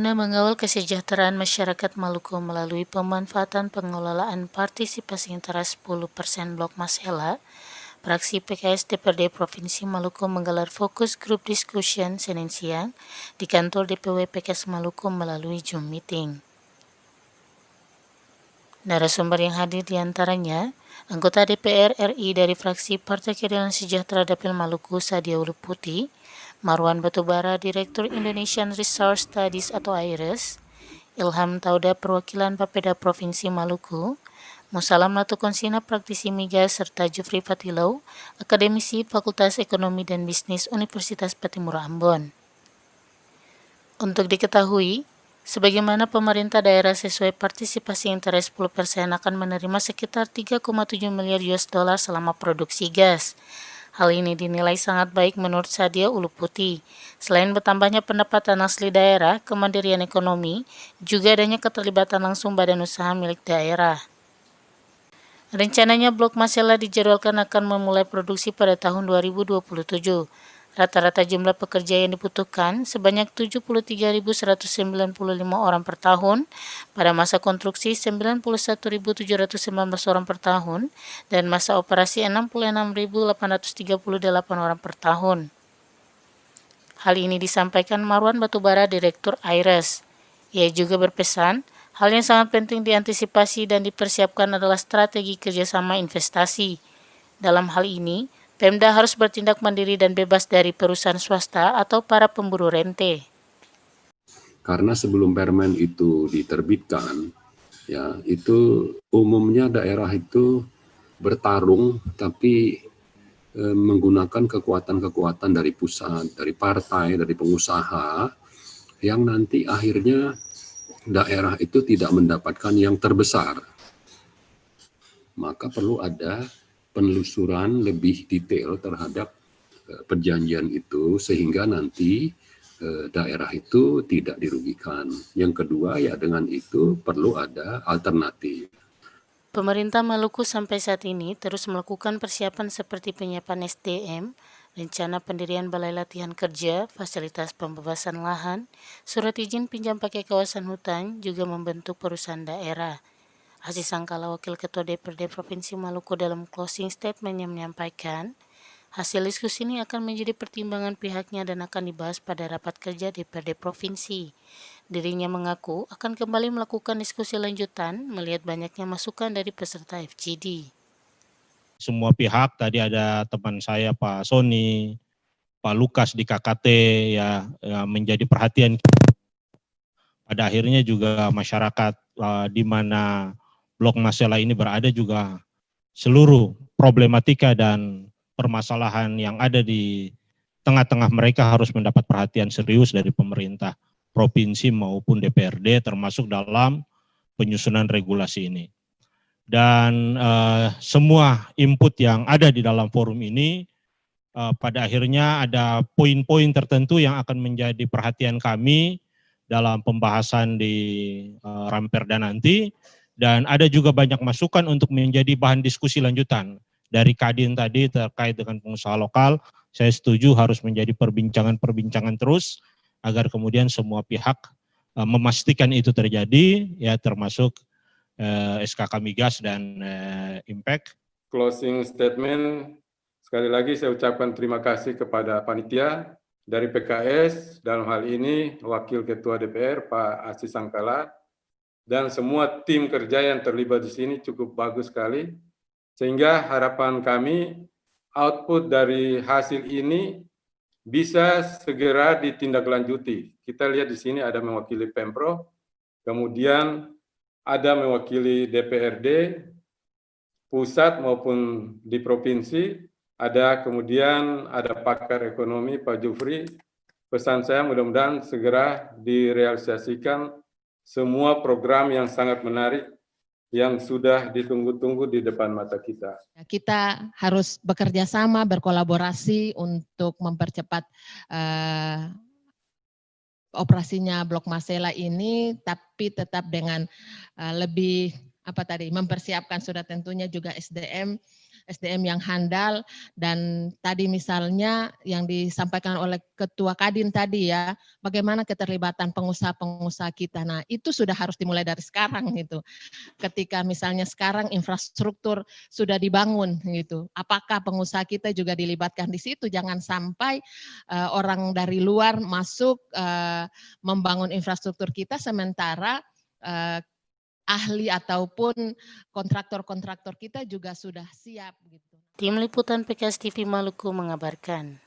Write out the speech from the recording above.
Guna mengawal kesejahteraan masyarakat Maluku melalui pemanfaatan pengelolaan partisipasi antara 10% Blok Masela, fraksi PKS DPRD Provinsi Maluku menggelar fokus group discussion Senin siang di kantor DPW PKS Maluku melalui Zoom meeting. Narasumber yang hadir diantaranya anggota DPR RI dari fraksi Partai Keadilan Sejahtera Dapil Maluku Sadia Uluputi, Marwan Batubara, Direktur Indonesian Resource Studies atau AIRES, Ilham Tauda, perwakilan Bapeda Provinsi Maluku, Musalam Latukonsina, praktisi migas, serta Jufri Fatilau, akademisi Fakultas Ekonomi dan Bisnis Universitas Patimura Ambon. Untuk diketahui, sebagaimana pemerintah daerah sesuai partisipasi antara 10% akan menerima sekitar 3,7 miliar US dollar selama produksi gas. Hal ini dinilai sangat baik menurut Sadia Uluputi. Selain bertambahnya pendapatan asli daerah, kemandirian ekonomi, juga adanya keterlibatan langsung badan usaha milik daerah. Rencananya Blok Masela dijadwalkan akan memulai produksi pada tahun 2027. Rata-rata jumlah pekerja yang dibutuhkan sebanyak 73.195 orang per tahun, pada masa konstruksi 91.719 orang per tahun, dan masa operasi 66.838 orang per tahun. Hal ini disampaikan Marwan Batubara, Direktur AIRES. Ia juga berpesan, hal yang sangat penting diantisipasi dan dipersiapkan adalah strategi kerjasama investasi. Dalam hal ini, Pemda harus bertindak mandiri dan bebas dari perusahaan swasta atau para pemburu rente. Karena sebelum permen itu diterbitkan, ya itu umumnya daerah itu bertarung, tapi menggunakan kekuatan-kekuatan dari pusat, dari partai, dari pengusaha, yang nanti akhirnya daerah itu tidak mendapatkan yang terbesar. Maka perlu ada penelusuran lebih detail terhadap perjanjian itu sehingga nanti daerah itu tidak dirugikan. Yang kedua ya dengan itu perlu ada alternatif. Pemerintah Maluku sampai saat ini terus melakukan persiapan seperti penyiapan SDM, rencana pendirian balai latihan kerja, fasilitas pembebasan lahan, surat izin pinjam pakai kawasan hutan, juga membentuk perusahaan daerah. Aziz Sangkala, Wakil Ketua DPRD Provinsi Maluku, dalam closing statement-nya menyampaikan, hasil diskusi ini akan menjadi pertimbangan pihaknya dan akan dibahas pada rapat kerja DPRD Provinsi. Dirinya mengaku akan kembali melakukan diskusi lanjutan melihat banyaknya masukan dari peserta FGD. Semua pihak, tadi ada teman saya Pak Sony, Pak Lukas di KKT ya menjadi perhatian. Pada akhirnya juga masyarakat di mana Blok Masela ini berada juga seluruh problematika dan permasalahan yang ada di tengah-tengah mereka harus mendapat perhatian serius dari pemerintah provinsi maupun DPRD termasuk dalam penyusunan regulasi ini. Dan semua input yang ada di dalam forum ini pada akhirnya ada poin-poin tertentu yang akan menjadi perhatian kami dalam pembahasan di Ramperda nanti, dan ada juga banyak masukan untuk menjadi bahan diskusi lanjutan. Dari Kadin tadi terkait dengan pengusaha lokal, saya setuju harus menjadi perbincangan-perbincangan terus, agar kemudian semua pihak memastikan itu terjadi, ya termasuk SKK Migas dan Impact. Closing statement, sekali lagi saya ucapkan terima kasih kepada panitia dari PKS, dalam hal ini Wakil Ketua DPR Pak Aziz Sangkala, dan semua tim kerja yang terlibat di sini cukup bagus sekali, sehingga harapan kami output dari hasil ini bisa segera ditindaklanjuti. Kita lihat di sini ada mewakili Pemprov, kemudian ada mewakili DPRD, pusat maupun di provinsi, kemudian ada pakar ekonomi Pak Jufri. Pesan saya mudah-mudahan segera direalisasikan semua program yang sangat menarik yang sudah ditunggu-tunggu di depan mata kita. Kita harus bekerja sama, berkolaborasi untuk mempercepat operasinya Blok Masela ini, tapi tetap dengan lebih mempersiapkan, sudah tentunya juga SDM yang handal, dan tadi misalnya yang disampaikan oleh Ketua Kadin tadi ya, bagaimana keterlibatan pengusaha-pengusaha kita. Nah, itu sudah harus dimulai dari sekarang gitu. Ketika misalnya sekarang infrastruktur sudah dibangun gitu, apakah pengusaha kita juga dilibatkan di situ? Jangan sampai orang dari luar masuk membangun infrastruktur kita sementara ahli ataupun kontraktor-kontraktor kita juga sudah siap gitu. Tim Liputan PKS TV Maluku mengabarkan.